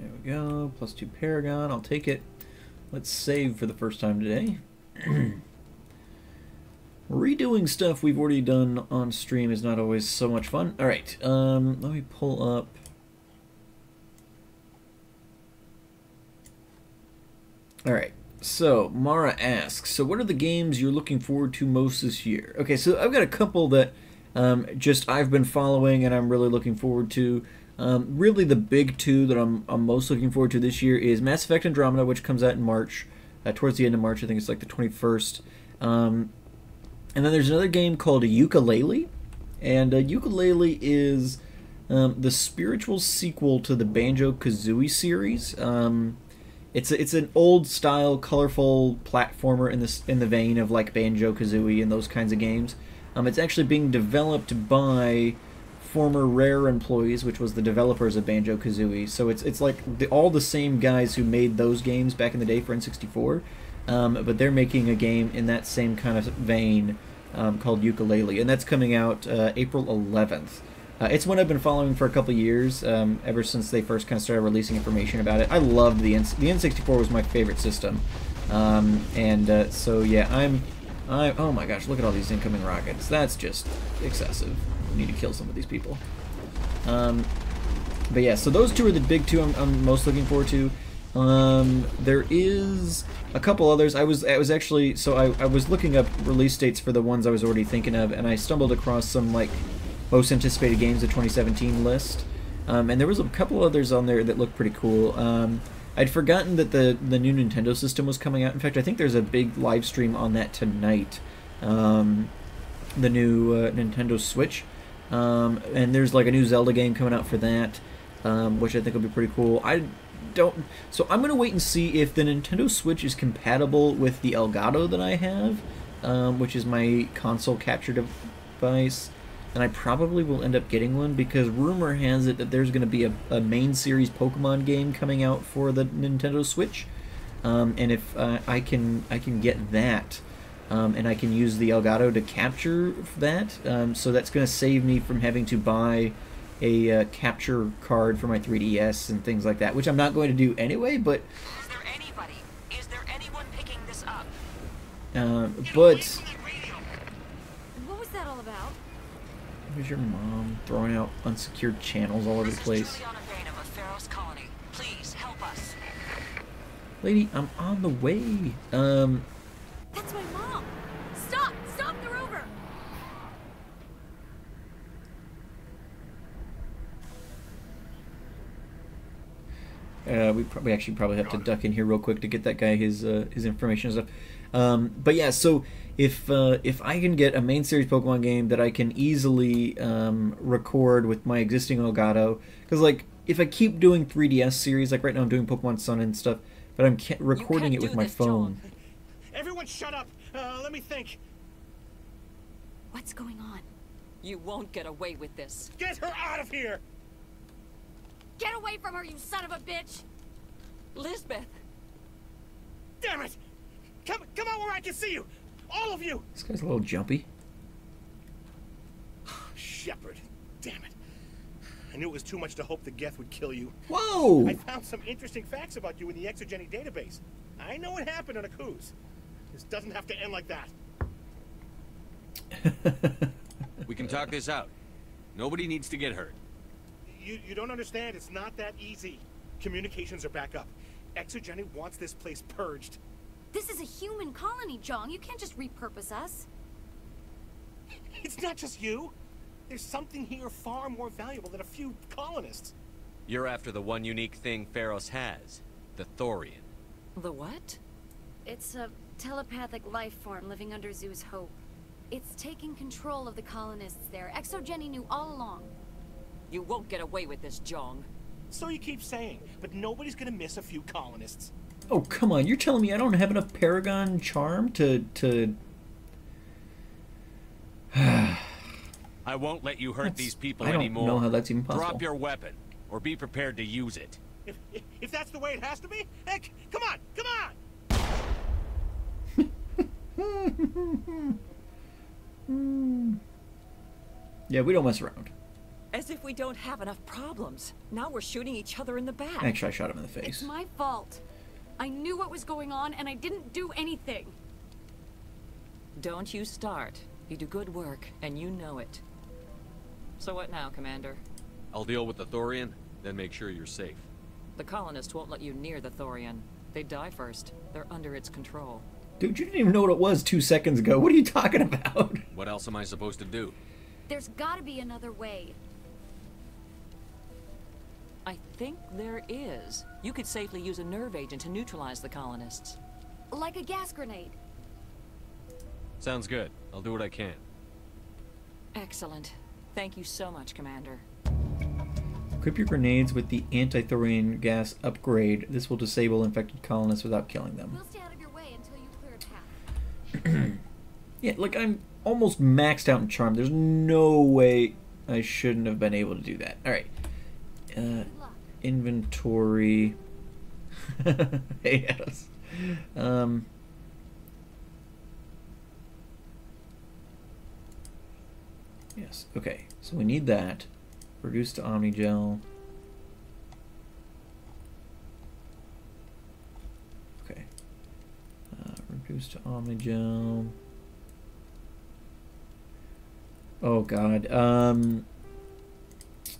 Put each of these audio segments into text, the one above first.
There we go. +2 Paragon. I'll take it. Let's save for the first time today. Redoing stuff we've already done on stream is not always so much fun. Alright, let me pull up... Alright, so Mara asks, so what are the games you're looking forward to most this year? Okay, so I've got a couple that just I've been following and I'm really looking forward to. Really the big two that I'm most looking forward to this year is Mass Effect Andromeda, which comes out in March, towards the end of March. I think it's like the 21st. And then there's another game called Yooka-Laylee, and Yooka-Laylee is the spiritual sequel to the Banjo-Kazooie series. It's an old-style, colorful platformer in the vein of like Banjo-Kazooie and those kinds of games. It's actually being developed by former Rare employees, which was the developers of Banjo-Kazooie. So it's like all the same guys who made those games back in the day for N64. But they're making a game in that same kind of vein called Yooka-Laylee, and that's coming out April 11th. It's one I've been following for a couple years, ever since they first kind of started releasing information about it. I loved the N64 was my favorite system, so yeah, oh my gosh, look at all these incoming rockets. That's just excessive. I need to kill some of these people. But yeah, so those two are the big two I'm most looking forward to. There is a couple others. I was actually, so I was looking up release dates for the ones I was already thinking of, and I stumbled across some like most anticipated games of 2017 list, and there was a couple others on there that looked pretty cool. I'd forgotten that the new Nintendo system was coming out. In fact, I think there's a big live stream on that tonight. The new Nintendo Switch, and there's like a new Zelda game coming out for that, which I think will be pretty cool. So I'm gonna wait and see if the Nintendo Switch is compatible with the Elgato that I have, which is my console capture device, and I probably will end up getting one because rumor has it that there's gonna be a main series Pokemon game coming out for the Nintendo Switch, and if I can get that, and I can use the Elgato to capture that, so that's gonna save me from having to buy a capture card for my 3DS and things like that, which I'm not going to do anyway, but... Is there anyone picking this up? But... What was that all about? Here's your mom throwing out unsecured channels all over the place. Please help us. Lady, I'm on the way. That's my mom! Stop! Stop the rover! We actually probably have to duck in here real quick to get that guy his information and stuff. But yeah, so if I can get a main series Pokemon game that I can easily record with my existing Elgato, because like if I keep doing 3DS series, like right now I'm doing Pokemon Sun and stuff, but I'm recording it with my phone. John. Everyone, shut up! Let me think. What's going on? You won't get away with this. Get her out of here! Get away from her, you son of a bitch! Lisbeth! Damn it! Come out where I can see you! All of you! This guy's a little jumpy. Shepard. Damn it. I knew it was too much to hope the Geth would kill you. Whoa! I found some interesting facts about you in the exogenic database. I know what happened on Akuz. This doesn't have to end like that. We can talk this out. Nobody needs to get hurt. You don't understand. It's not that easy. Communications are back up. Exogenic wants this place purged. This is a human colony, Jong. You can't just repurpose us. It's not just you. There's something here far more valuable than a few colonists. You're after the one unique thing Pharos has, the Thorian. The what? It's a telepathic life form living under Zoo's hope. It's taking control of the colonists there. Exogeny knew all along. You won't get away with this, Jong. So you keep saying, but nobody's gonna miss a few colonists. Oh, come on. You're telling me I don't have enough Paragon charm to... I won't let you hurt these people I don't anymore. know how that's even possible. Drop your weapon, or be prepared to use it. If that's the way it has to be, heck, come on, come on! Yeah, we don't mess around. As if we don't have enough problems. Now we're shooting each other in the back. Actually, I shot him in the face. It's my fault. I knew what was going on, and I didn't do anything. Don't you start. You do good work, and you know it. So what now, Commander? I'll deal with the Thorian, then make sure you're safe. The colonists won't let you near the Thorian. They die first. They're under its control. Dude, you didn't even know what it was 2 seconds ago. What are you talking about? What else am I supposed to do? There's gotta be another way. I think there is. You could safely use a nerve agent to neutralize the colonists. Like a gas grenade. Sounds good. I'll do what I can. Excellent. Thank you so much, Commander. Equip your grenades with the anti-Thorian gas upgrade. This will disable infected colonists without killing them. We'll stay out of your way until you clear a path. Yeah, like I'm almost maxed out in charm. There's no way I shouldn't have been able to do that. Alright. Inventory. Yes. Yes, okay. So we need that. Reduce to Omnigel. Okay. Reduce to Omnigel. Oh god.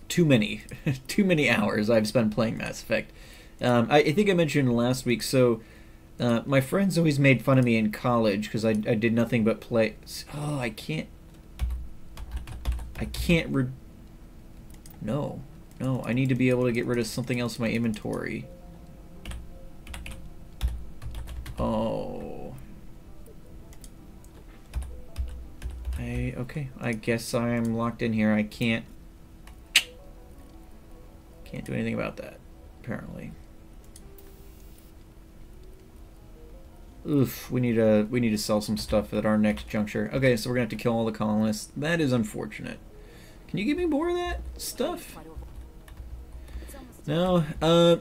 Too many. Too many hours I've spent playing Mass Effect. I think I mentioned last week, so my friends always made fun of me in college because I did nothing but play. Oh, I can't. No, I need to be able to get rid of something else in my inventory. Oh. Okay, I guess I'm locked in here. I can't do anything about that, apparently. Oof, we need to sell some stuff at our next juncture. Okay, so we're gonna have to kill all the colonists. That is unfortunate. Can you give me more of that stuff? No.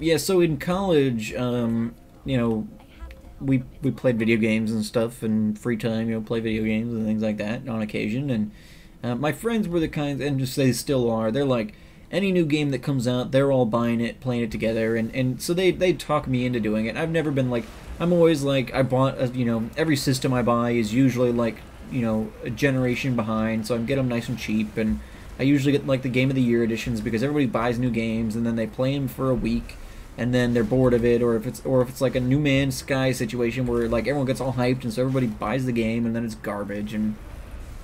Yeah. So in college, you know, we played video games and stuff, and free time, you know, play video games and things like that on occasion. And my friends were the kinds, and just they still are. They're like, any new game that comes out, they're all buying it, playing it together, and so they talk me into doing it. I've never been like, I'm always like, I bought, you know, every system I buy is usually like, you know, a generation behind, so I get them nice and cheap, and I usually get like the Game of the Year editions because everybody buys new games and then they play them for a week and then they're bored of it, or if it's like a No Man's Sky situation where like everyone gets all hyped and so everybody buys the game and then it's garbage. And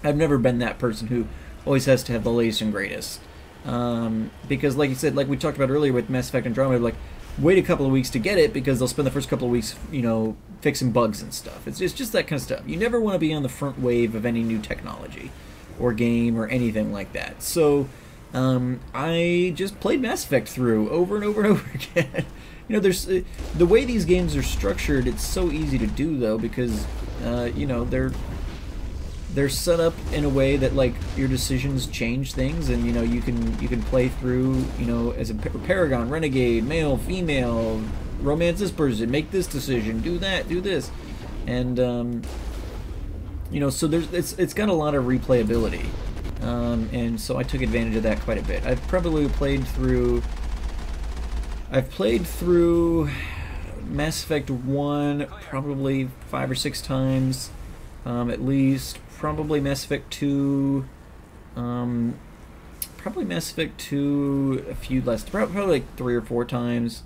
I've never been that person who always has to have the latest and greatest, because like you said, like we talked about earlier with Mass Effect Andromeda, like wait a couple of weeks to get it because they'll spend the first couple of weeks, you know, fixing bugs and stuff. It's just that kind of stuff. You never want to be on the front wave of any new technology or game or anything like that. So I just played Mass Effect through over and over and over again. You know, there's the way these games are structured, it's so easy to do though, because you know, they're set up in a way that like your decisions change things, and you know, you can play through, you know, as a paragon, renegade, male, female, romance this person, make this decision, do that, do this, and you know, so it's got a lot of replayability, and so I took advantage of that quite a bit. I've played through Mass Effect 1 probably 5 or 6 times, at least. Probably Mass Effect 2, probably Mass Effect 2 a few less, probably like 3 or 4 times,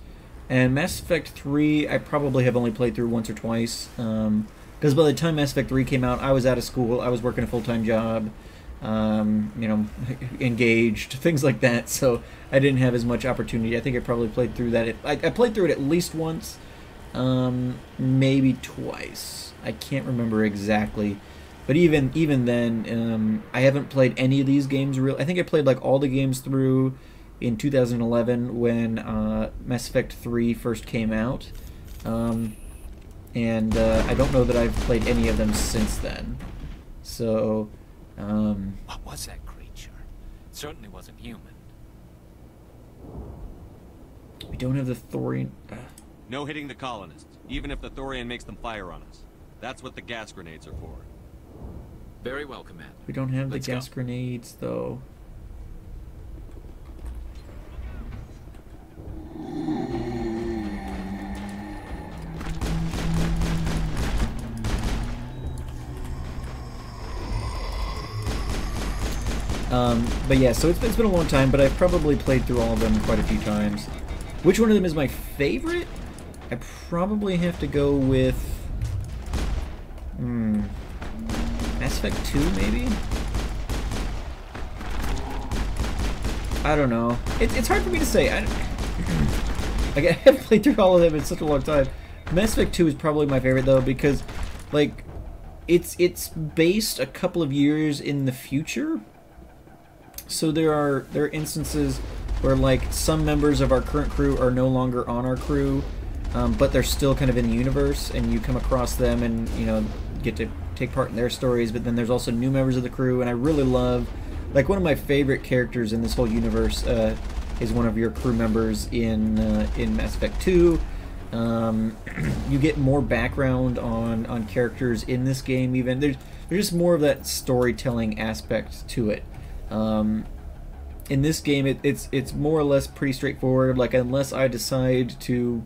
and Mass Effect 3 I probably have only played through once or twice, because by the time Mass Effect 3 came out, I was out of school, I was working a full-time job, you know, engaged, things like that, so I didn't have as much opportunity. I think I probably played through that, I played through it at least once, maybe twice. I can't remember exactly. But even then, I haven't played any of these games I think I played like all the games through in 2011 when Mass Effect 3 first came out. And I don't know that I've played any of them since then. So, what was that creature? It certainly wasn't human. We don't have the Thorian... No hitting the colonists, even if the Thorian makes them fire on us. That's what the gas grenades are for. Very well, Commander. We don't have the Let's gas go. grenades, though. But yeah, so it's been a long time, but I've probably played through all of them quite a few times. Which one of them is my favorite? I probably have to go with... Mass Effect 2, maybe? I don't know. It's hard for me to say. I haven't played through all of them in such a long time. Mass Effect 2 is probably my favorite, though, because, like, it's based a couple of years in the future. So there are instances where, like, some members of our current crew are no longer on our crew, but they're still kind of in the universe, and you come across them and, you know, get to take part in their stories. But then there's also new members of the crew, and I really love, like, one of my favorite characters in this whole universe is one of your crew members in Mass Effect 2. You get more background on characters in this game. Even there's just more of that storytelling aspect to it. In this game, it's more or less pretty straightforward. Like, unless I decide to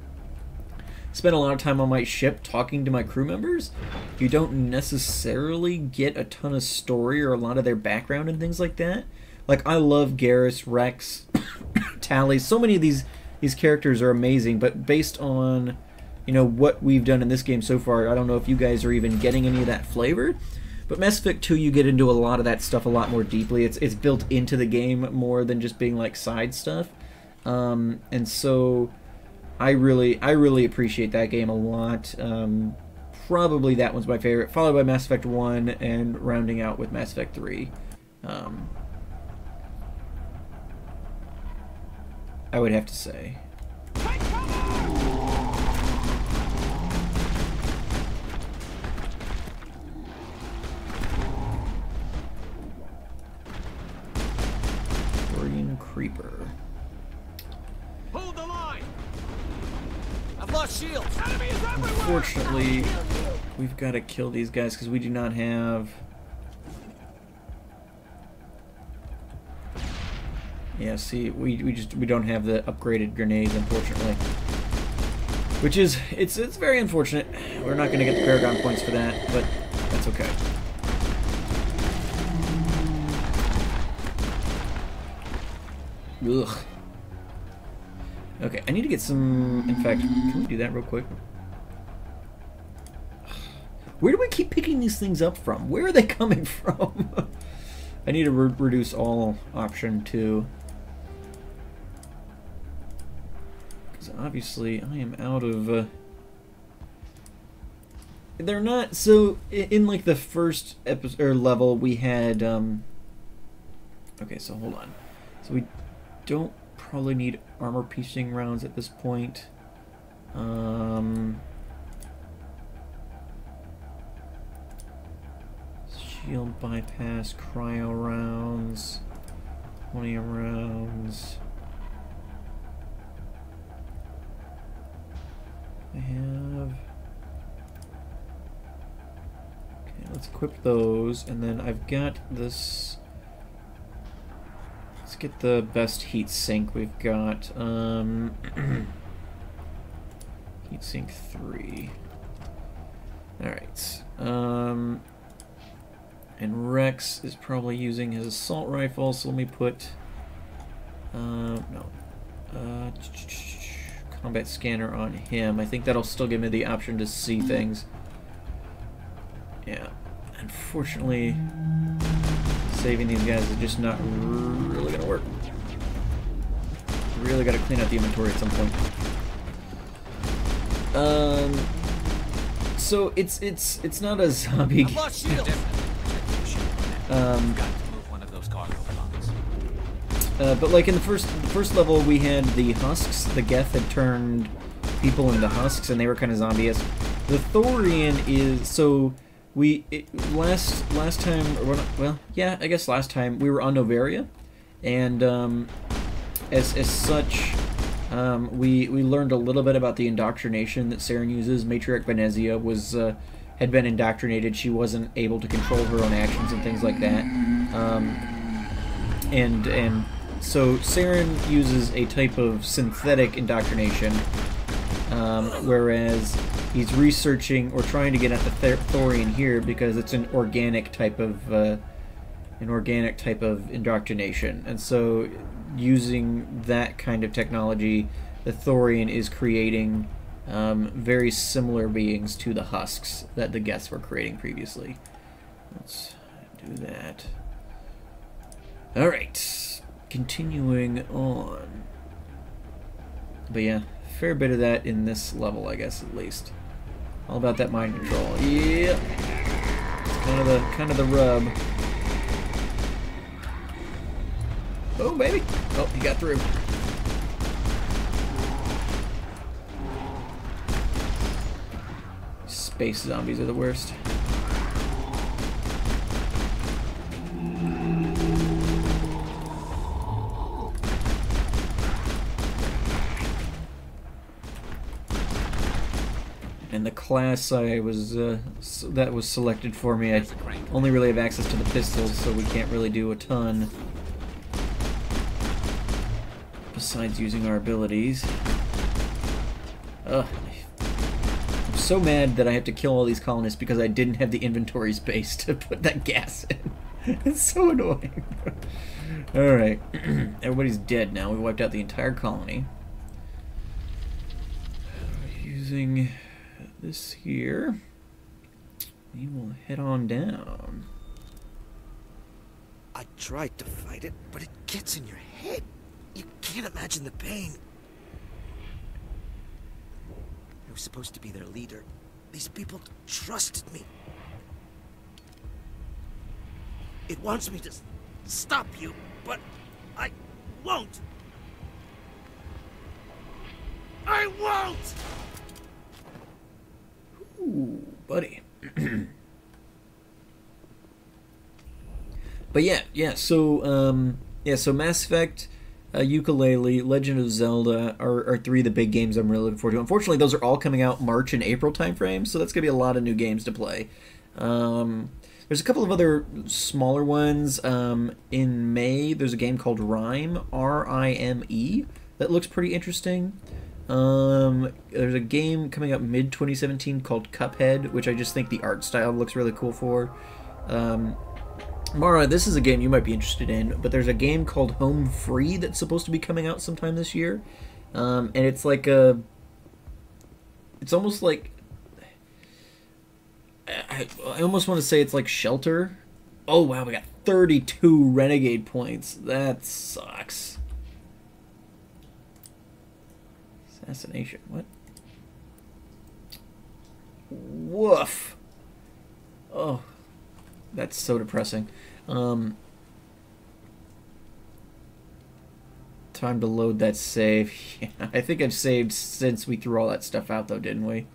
spend a lot of time on my ship talking to my crew members, you don't necessarily get a ton of story or a lot of their background and things like that. Like, I love Garrus, Rex, Tally. So many of these characters are amazing, but based on, you know, what we've done in this game so far, I don't know if you guys are even getting any of that flavor. But Mass Effect 2, you get into a lot of that stuff a lot more deeply. It's built into the game more than just being like side stuff. And so I really appreciate that game a lot. Probably that one's my favorite, followed by Mass Effect 1 and rounding out with Mass Effect 3. I would have to say. Thorian Creeper. Hold the line! I've lost shields! Enemies everywhere! Unfortunately, we've got to kill these guys because we do not have... Yeah, see, we don't have the upgraded grenades, unfortunately. Which is, it's very unfortunate. We're not going to get the Paragon points for that, but that's okay. Ugh. Okay, I need to get some... In fact, can we do that real quick? Where do we keep picking these things up from? Where are they coming from? I need to reduce all option 2. Because obviously I am out of... They're not... So, in like the first episode or level, we had... Okay, so hold on. So we don't probably need armor piercing rounds at this point. Shield bypass, cryo rounds, 20 rounds. I have... Okay, let's equip those, and then I've got this... Let's get the best heat sink we've got. Heat sink 3. Alright. And Rex is probably using his assault rifle, so let me put... combat scanner on him. I think that'll still give me the option to see things. Yeah. Unfortunately, saving these guys is just not really gonna work. Really gotta clean out the inventory at some point. So it's not a zombie game. But like in the first level, we had the husks. The Geth had turned people into husks, and they were kind of zombie-esque. The Thorian is so last time, or well, yeah, I guess last time we were on Novaria, and as such, we learned a little bit about the indoctrination that Saren uses. Matriarch Venezia was had been indoctrinated. She wasn't able to control her own actions and things like that. And so Saren uses a type of synthetic indoctrination, whereas he's researching or trying to get at the Thorian here because it's an organic type of an organic type of indoctrination. And so using that kind of technology, the Thorian is creating very similar beings to the husks that the Geths were creating previously. Let's do that. Alright, continuing on. But yeah, fair bit of that in this level, I guess, at least. All about that mind control. Yeah, kind of the rub. Oh baby! Oh, he got through. Space zombies are the worst. And the class I was that was selected for me, I only really have access to the pistols, so we can't really do a ton besides using our abilities. Ugh. I'm so mad that I have to kill all these colonists because I didn't have the inventory space to put that gas in. It's so annoying. Alright. Everybody's dead now. We wiped out the entire colony. Using this here, we will head on down. I tried to fight it, but it gets in your head. You can't imagine the pain. I was supposed to be their leader. These people trusted me. It wants me to stop you, but I won't. I won't! Ooh, buddy. But so Mass Effect, Yooka-Laylee, Legend of Zelda are three of the big games I'm really looking forward to. Unfortunately, those are all coming out March and April timeframes, so that's going to be a lot of new games to play. There's a couple of other smaller ones. In May, there's a game called Rime, R-I-M-E, that looks pretty interesting. There's a game coming out mid-2017 called Cuphead, which I just think the art style looks really cool for. Mara, this is a game you might be interested in, but there's a game called Home Free that's supposed to be coming out sometime this year. And it's like a... It's almost like... I almost want to say it's like Shelter. Oh wow, we got 32 Renegade points. That sucks. Assassination, what? Woof. Oh, that's so depressing. Time to load that save. Yeah, I think I've saved since we threw all that stuff out, though, didn't we?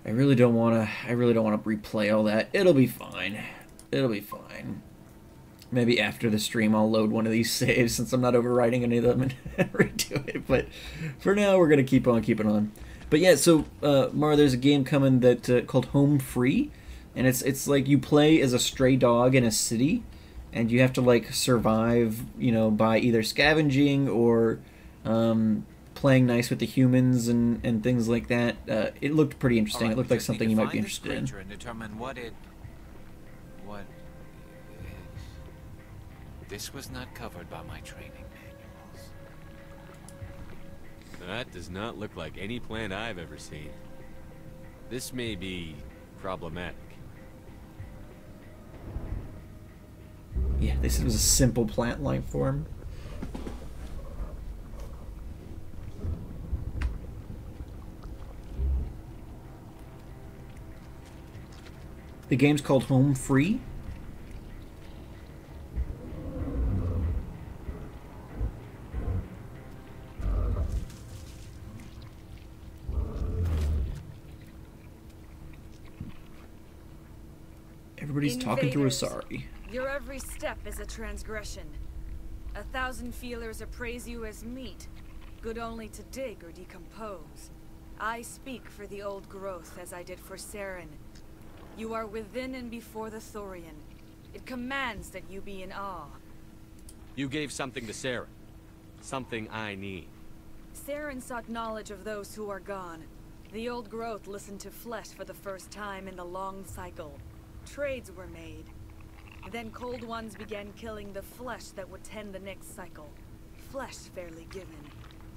I really don't want to replay all that. It'll be fine. It'll be fine. Maybe after the stream I'll load one of these saves since I'm not overwriting any of them and redo it. But for now we're gonna keep on keeping on. But yeah, so Mara, there's a game coming that called Home Free, and it's like you play as a stray dog in a city, and you have to like survive, you know, by either scavenging or playing nice with the humans and things like that. It looked pretty interesting. It looked like something you might be interested in. And determine what it. This was not covered by my training manuals. That does not look like any plant I've ever seen. This may be problematic. Yeah, this was a simple plant life form. The game's called Home Free. Everybody's talking through a sorry. Your every step is a transgression. 1,000 feelers appraise you as meat, good only to dig or decompose. I speak for the old growth as I did for Saren. You are within and before the Thorian. It commands that you be in awe. You gave something to Saren. Something I need. Saren sought knowledge of those who are gone. The old growth listened to flesh for the first time in the long cycle. Trades were made. Then cold ones began killing the flesh that would tend the next cycle. Flesh fairly given.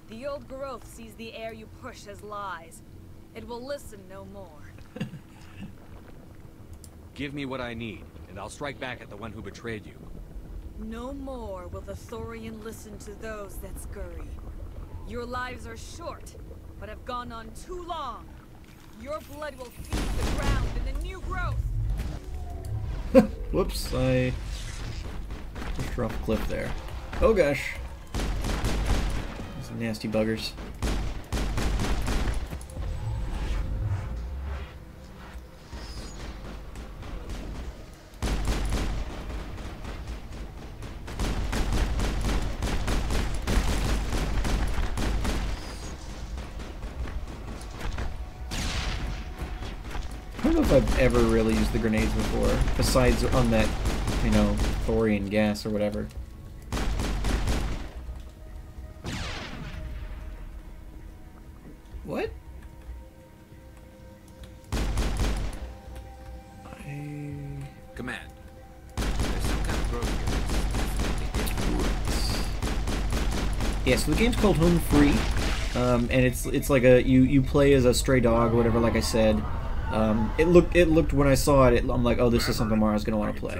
The old growth sees the air you push as lies. It will listen no more. Give me what I need, and I'll strike back at the one who betrayed you. No more will the Thorian listen to those that scurry. Your lives are short, but have gone on too long. Your blood will feed the ground in the new growth. Whoops, I pushed her off a cliff there. Oh gosh. Some nasty buggers. I don't know if I've ever really used the grenades before, besides on that, you know, Thorian gas or whatever. What? Command. There's some kind of growth here. Yeah, so the game's called Home Free, and it's like a you play as a stray dog or whatever. Like I said. It looked when I saw it, I'm like, oh, this is something Mara's gonna want to play.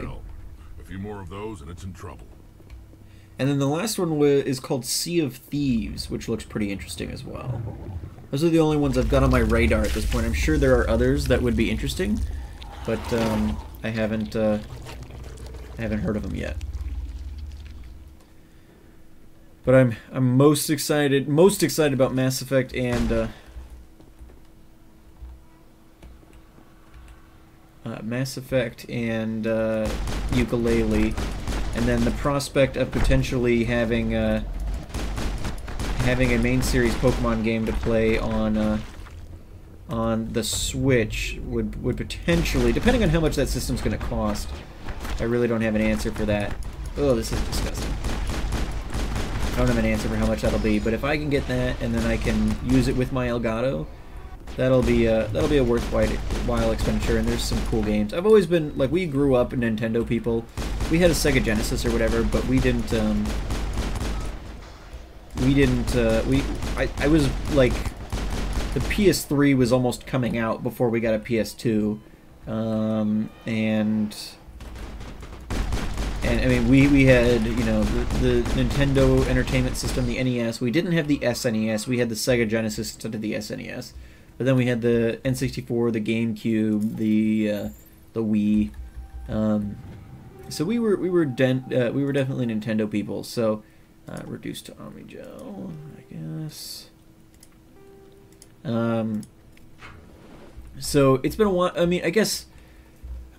A few more of those and it's in trouble. And then the last one is called Sea of Thieves, which looks pretty interesting as well. Those are the only ones I've got on my radar at this point. I'm sure there are others that would be interesting, but I haven't heard of them yet. But I'm most excited about Mass Effect and Ukulele, and then the prospect of potentially having a main series Pokemon game to play on the Switch would potentially, depending on how much that system's going to cost. I really don't have an answer for that. Oh, this is disgusting. I don't have an answer for how much that'll be, but if I can get that and then I can use it with my Elgato, that'll be a worthwhile expenditure, and there's some cool games. I've always been, like, we grew up Nintendo people. We had a Sega Genesis or whatever, but I was, like, the PS3 was almost coming out before we got a PS2, and I mean, we had, you know, the Nintendo Entertainment System, the NES. We didn't have the SNES. We had the Sega Genesis instead of the SNES. But then we had the N64, the GameCube, the Wii. So we were definitely Nintendo people. So reduced to Omnigel, I guess. So it's been a while. I mean, I guess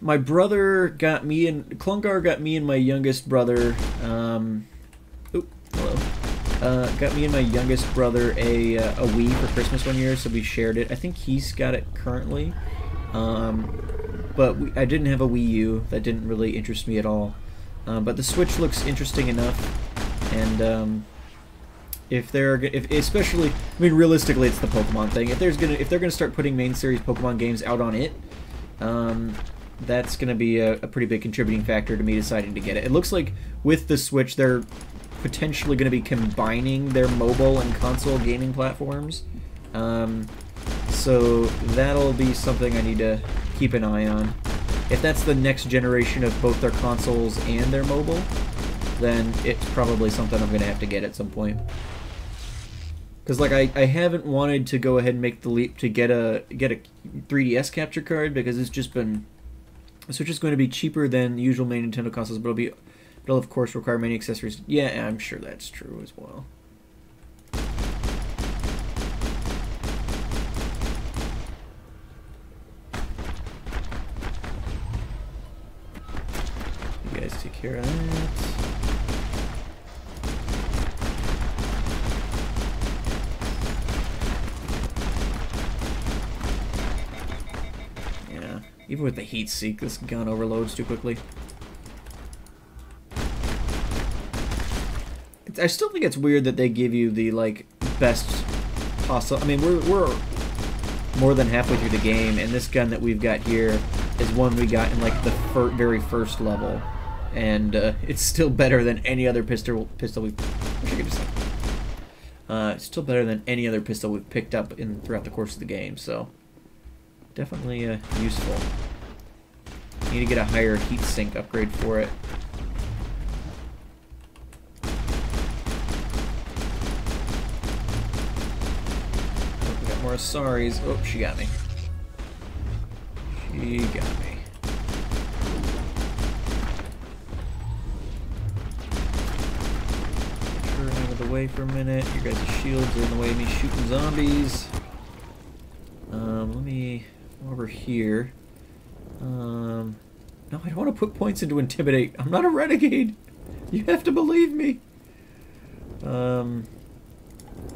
my brother got me and Klungar got me and my youngest brother. Got me and my youngest brother a Wii for Christmas one year, so we shared it. I think he's got it currently, but I didn't have a Wii U. That didn't really interest me at all. But the Switch looks interesting enough, and especially, I mean, realistically, it's the Pokemon thing. If they're gonna start putting main series Pokemon games out on it, that's gonna be a pretty big contributing factor to me deciding to get it. It looks like with the Switch, they're potentially going to be combining their mobile and console gaming platforms. So that'll be something I need to keep an eye on. If that's the next generation of both their consoles and their mobile, then it's probably something I'm going to have to get at some point. Because, like, I haven't wanted to go ahead and make the leap to get a 3DS capture card, because it's just been... So it's just going to be cheaper than usual main Nintendo consoles, but it'll of course require many accessories. Yeah, I'm sure that's true as well. You guys take care of that. Yeah, even with the heat seek, this gun overloads too quickly. I still think it's weird that they give you the, like, best possible... I mean, we're more than halfway through the game, and this gun that we've got here is one we got in, like, the very first level. and it's still better than any other pistol we've... Wish I could just, it's still better than any other pistol we've picked up throughout the course of the game, so definitely useful. Need to get a higher heat sink upgrade for it. Oh, we got more Asaris. Oh, she got me. She got me. Turn out of the way for a minute. Your guys' shields are in the way of me shooting zombies. Let me go over here. No, I don't want to put points into Intimidate. I'm not a renegade. You have to believe me. I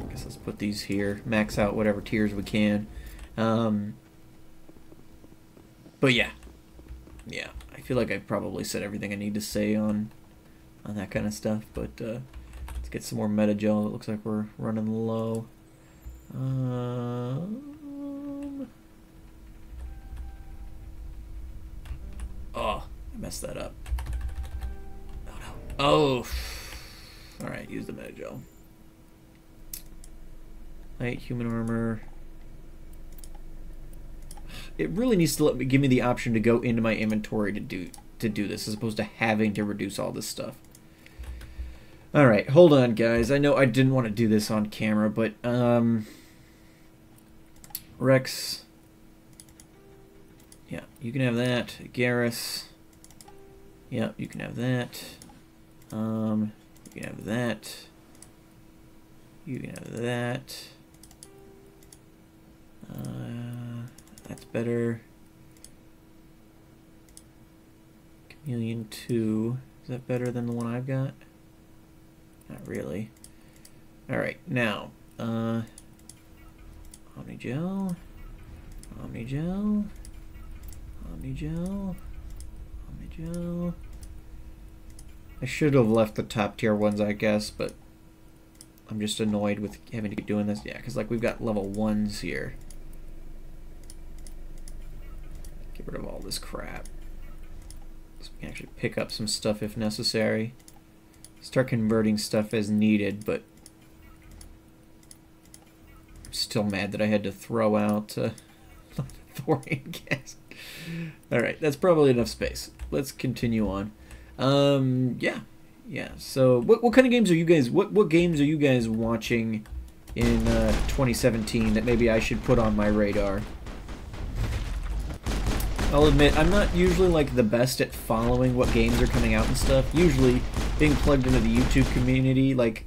guess let's put these here. Max out whatever tiers we can. But yeah. Yeah, I feel like I've probably said everything I need to say on that kind of stuff. But let's get some more meta gel. It looks like we're running low. Oh, I messed that up. Oh no. Oh. Alright, use the meta gel. Light human armor. It really needs to give me the option to go into my inventory to do this, as opposed to having to reduce all this stuff. Alright, hold on guys. I know I didn't want to do this on camera, but Rex. Yeah, you can have that. Garrus. Yeah, you can have that. You can have that. You can have that. That's better. Chameleon 2. Is that better than the one I've got? Not really. Alright, now. Omnigel. Omnigel. Omnigel. Omnigel. I should have left the top tier ones, I guess, but I'm just annoyed with having to keep doing this. Yeah, because like we've got level 1s here. Get rid of all this crap. So we can actually pick up some stuff if necessary. Start converting stuff as needed, but I'm still mad that I had to throw out Thorian gas. Alright, that's probably enough space. Let's continue on. Yeah. So, what kind of games are you guys... What games are you guys watching in 2017 that maybe I should put on my radar? I'll admit, I'm not usually like the best at following what games are coming out and stuff. Usually, being plugged into the YouTube community, like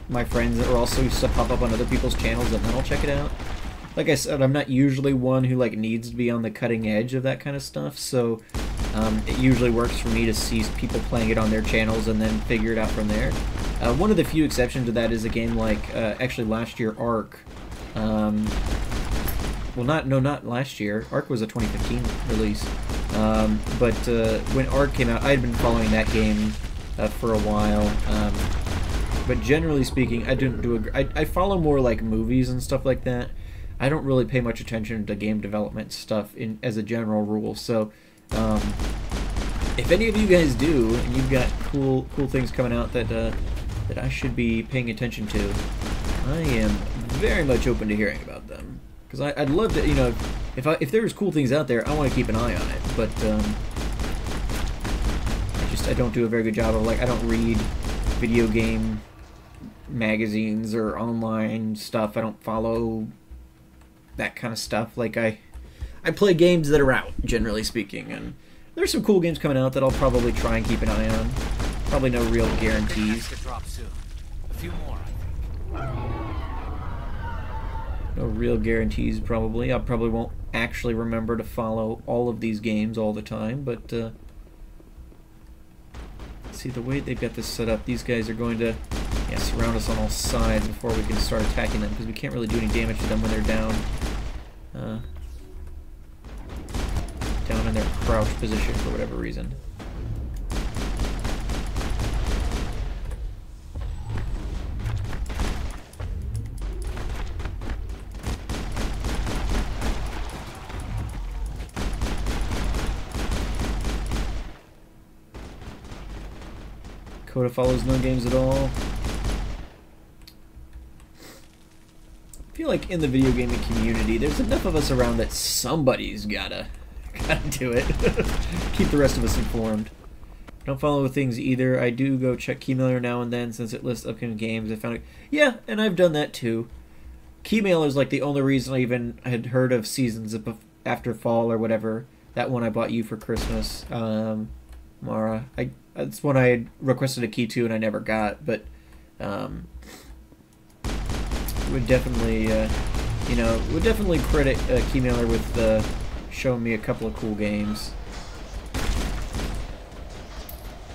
my friends that are also used to pop up on other people's channels, and then I'll check it out. Like I said, I'm not usually one who like needs to be on the cutting edge of that kind of stuff, so it usually works for me to see people playing it on their channels and then figure it out from there. One of the few exceptions to that is a game like, actually last year, Ark. Well, not last year. Ark was a 2015 release. But when Ark came out, I had been following that game for a while. But generally speaking, I didn't do I follow more like movies and stuff like that. I don't really pay much attention to game development stuff as a general rule. So, if any of you guys do, and you've got cool things coming out that I should be paying attention to, I am very much open to hearing about them. Because I'd love to, you know, if there's cool things out there, I want to keep an eye on it. But I don't do a very good job of, like, I don't read video game magazines or online stuff. I don't follow that kind of stuff. Like, I play games that are out, generally speaking, and there's some cool games coming out that I'll probably try and keep an eye on. Probably no real guarantees. A few more, I think. No real guarantees, probably. I probably won't actually remember to follow all of these games all the time, but see, the way they've got this set up, these guys are going to surround us on all sides before we can start attacking them, because we can't really do any damage to them when they're down in their crouch position for whatever reason. Coda follows no games at all. I feel like in the video gaming community, there's enough of us around that somebody's gotta do it. Keep the rest of us informed. Don't follow things either. I do go check Keymailer now and then since it lists upcoming games. I found it. Yeah, and I've done that too. Keymailer is like the only reason I even had heard of Seasons After Fall or whatever. That one I bought you for Christmas, Mara. That's one I had requested a key to and I never got, but would definitely, would definitely credit Keymailer with showing me a couple of cool games.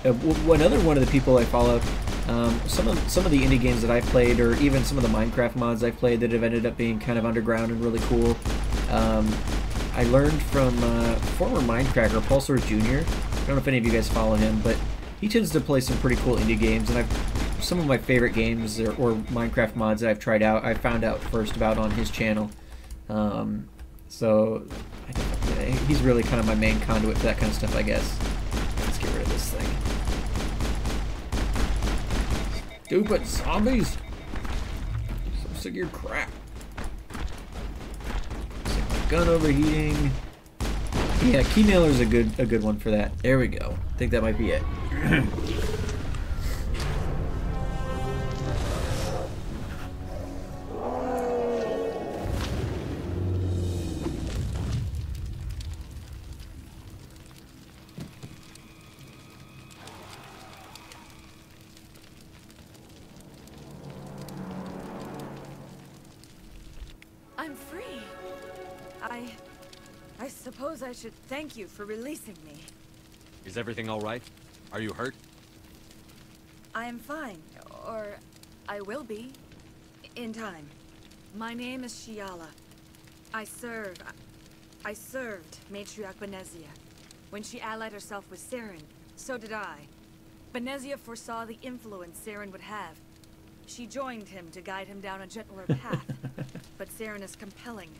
Another one of the people I follow, some of the indie games that I've played, or even some of the Minecraft mods I've played that have ended up being kind of underground and really cool. I learned from former Minecracker, Pulsar Jr. I don't know if any of you guys follow him, but he tends to play some pretty cool indie games, and some of my favorite games or Minecraft mods that I've tried out, I found out first about on his channel. So he's really kind of my main conduit for that kind of stuff, I guess. Let's get rid of this thing. Stupid zombies! So sick of your crap. Sick of my gun overheating. Yeah, Keymailer's a good one for that. There we go. I think that might be it. I'm free. I suppose I should thank you for releasing me. Is everything all right? Are you hurt? I am fine, or I will be, in time. My name is Shiala. I served Matriarch Benezia. When she allied herself with Saren, so did I. Benezia foresaw the influence Saren would have. She joined him to guide him down a gentler path. But Saren is compelling.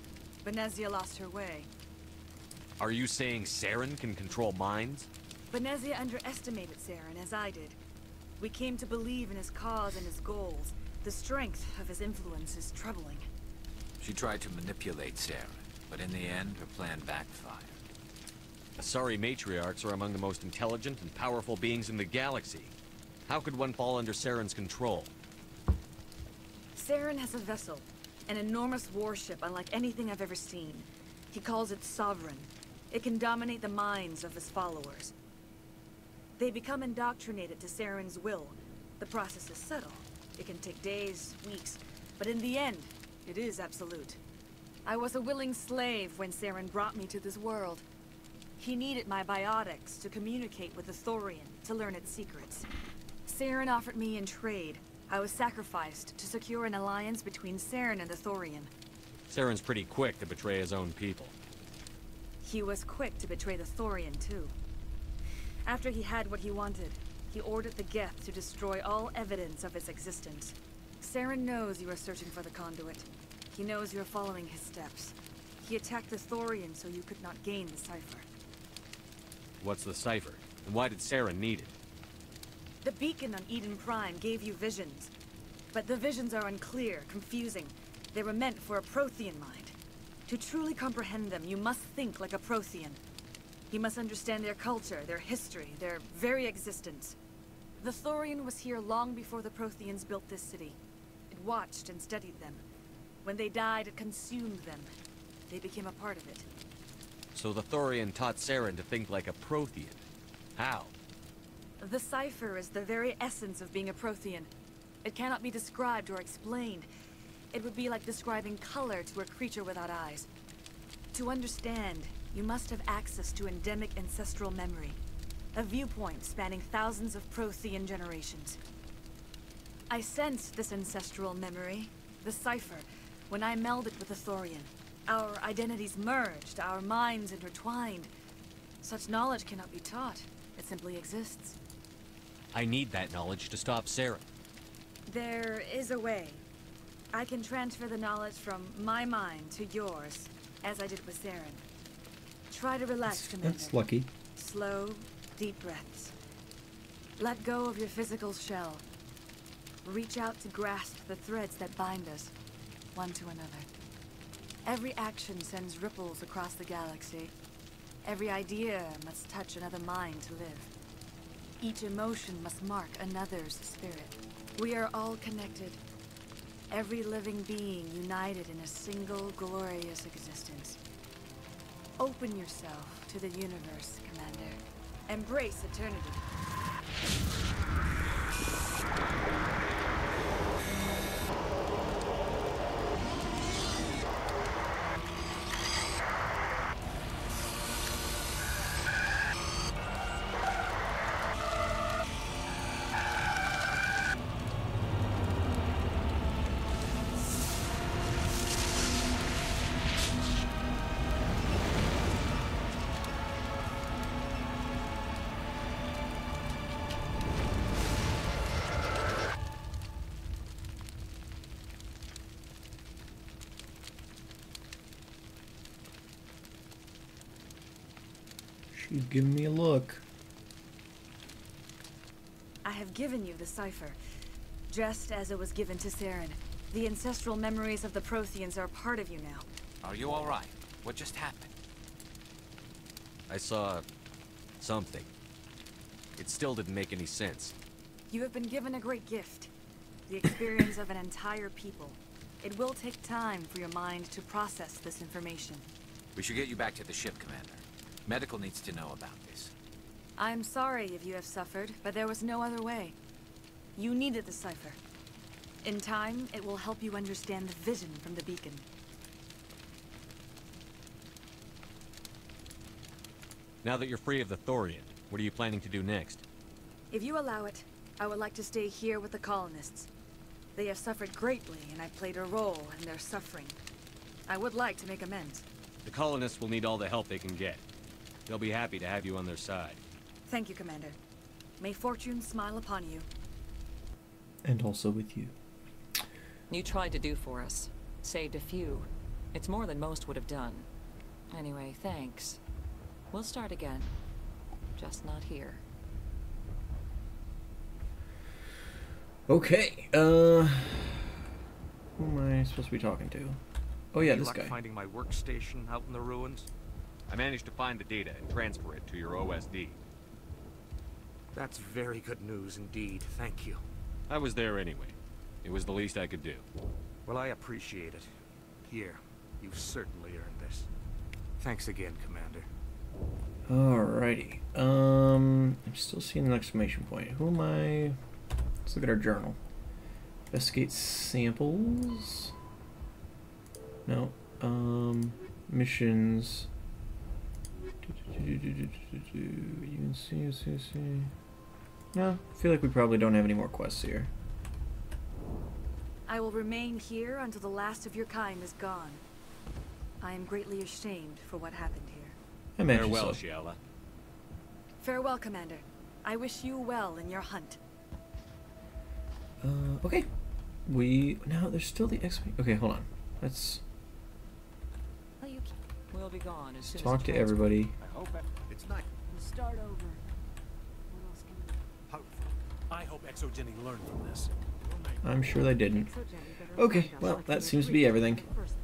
Benezia lost her way. Are you saying Saren can control minds? Benezia underestimated Saren, as I did. We came to believe in his cause and his goals. The strength of his influence is troubling. She tried to manipulate Saren, but in the end, her plan backfired. Asari matriarchs are among the most intelligent and powerful beings in the galaxy. How could one fall under Saren's control? Saren has a vessel, an enormous warship unlike anything I've ever seen. He calls it Sovereign. It can dominate the minds of his followers. They become indoctrinated to Saren's will. The process is subtle. It can take days, weeks, but in the end, it is absolute. I was a willing slave when Saren brought me to this world. He needed my biotics to communicate with the Thorian, to learn its secrets. Saren offered me in trade. I was sacrificed to secure an alliance between Saren and the Thorian. Saren's pretty quick to betray his own people. He was quick to betray the Thorian, too. After he had what he wanted, he ordered the Geth to destroy all evidence of its existence. Saren knows you are searching for the conduit. He knows you are following his steps. He attacked the Thorian so you could not gain the cipher. What's the cipher? And why did Saren need it? The beacon on Eden Prime gave you visions. But the visions are unclear, confusing. They were meant for a Prothean mind. To truly comprehend them, you must think like a Prothean. You must understand their culture, their history, their very existence. The Thorian was here long before the Protheans built this city. It watched and studied them. When they died, it consumed them. They became a part of it. So the Thorian taught Saren to think like a Prothean. How? The cipher is the very essence of being a Prothean. It cannot be described or explained. It would be like describing color to a creature without eyes. To understand, you must have access to endemic ancestral memory. A viewpoint spanning thousands of Prothean generations. I sensed this ancestral memory, the cipher, when I melded with the Thorian. Our identities merged, our minds intertwined. Such knowledge cannot be taught. It simply exists. I need that knowledge to stop Saren. There is a way. I can transfer the knowledge from my mind to yours, as I did with Saren. Try to relax, Commander. That's lucky. Slow, deep breaths. Let go of your physical shell. Reach out to grasp the threads that bind us, one to another. Every action sends ripples across the galaxy. Every idea must touch another mind to live. Each emotion must mark another's spirit. We are all connected. Every living being united in a single glorious existence. Open yourself to the universe, Commander. Embrace eternity. She's giving me a look. I have given you the cipher, just as it was given to Saren. The ancestral memories of the Protheans are part of you now. Are you all right? What just happened? I saw... something. It still didn't make any sense. You have been given a great gift. The experience of an entire people. It will take time for your mind to process this information. We should get you back to the ship, Commander. Medical needs to know about this. I'm sorry if you have suffered, but there was no other way. You needed the cipher. In time, it will help you understand the vision from the beacon. Now that you're free of the Thorian, what are you planning to do next? If you allow it, I would like to stay here with the colonists. They have suffered greatly, and I played a role in their suffering. I would like to make amends. The colonists will need all the help they can get. They'll be happy to have you on their side. Thank you, Commander. May fortune smile upon you. And also with you. You tried to do for us. Saved a few. It's more than most would have done. Anyway, thanks. We'll start again. Just not here. Okay, who am I supposed to be talking to? Oh yeah, this guy. Finding my workstation out in the ruins? I managed to find the data and transfer it to your OSD. That's very good news indeed, thank you. I was there anyway. It was the least I could do. Well, I appreciate it. Here, you've certainly earned this. Thanks again, Commander. Alrighty. I'm still seeing an exclamation point. Who am I? Let's look at our journal. Investigate samples. No. Missions. No, I feel like we probably don't have any more quests here. I will remain here until the last of your kind is gone. I am greatly ashamed for what happened here. Farewell, Shiala. Farewell, Commander. I wish you well in your hunt. Okay. Now there's still the exclamation. Okay, hold on. Let's We'll be gone as soon talk as to everybody. I hope it's nice. We'll start over. What else can we... Powerful. I hope Exogeny learned from this. I'm sure they didn't. Okay, well, that seems to be everything. First